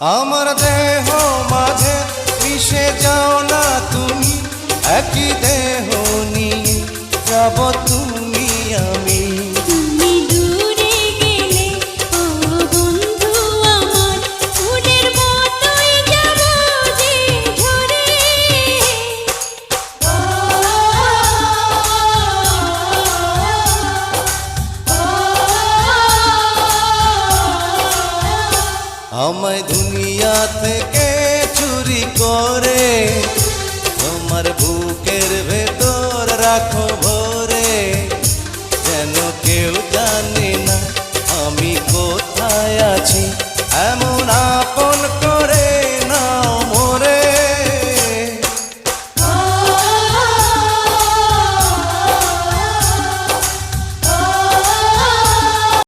আমার দেহ মাঝে মিশে যাও না তুমি, একই দেহ নিয়ে যাব তুমি আমি। তুমি দূরে গেলে ও বন্ধু আমার, ফুলের মতোই যাব যে ঝরে। আমায় দুনিয়া থেকে চুরি করে তোমার বুকের ভেতর রাখো।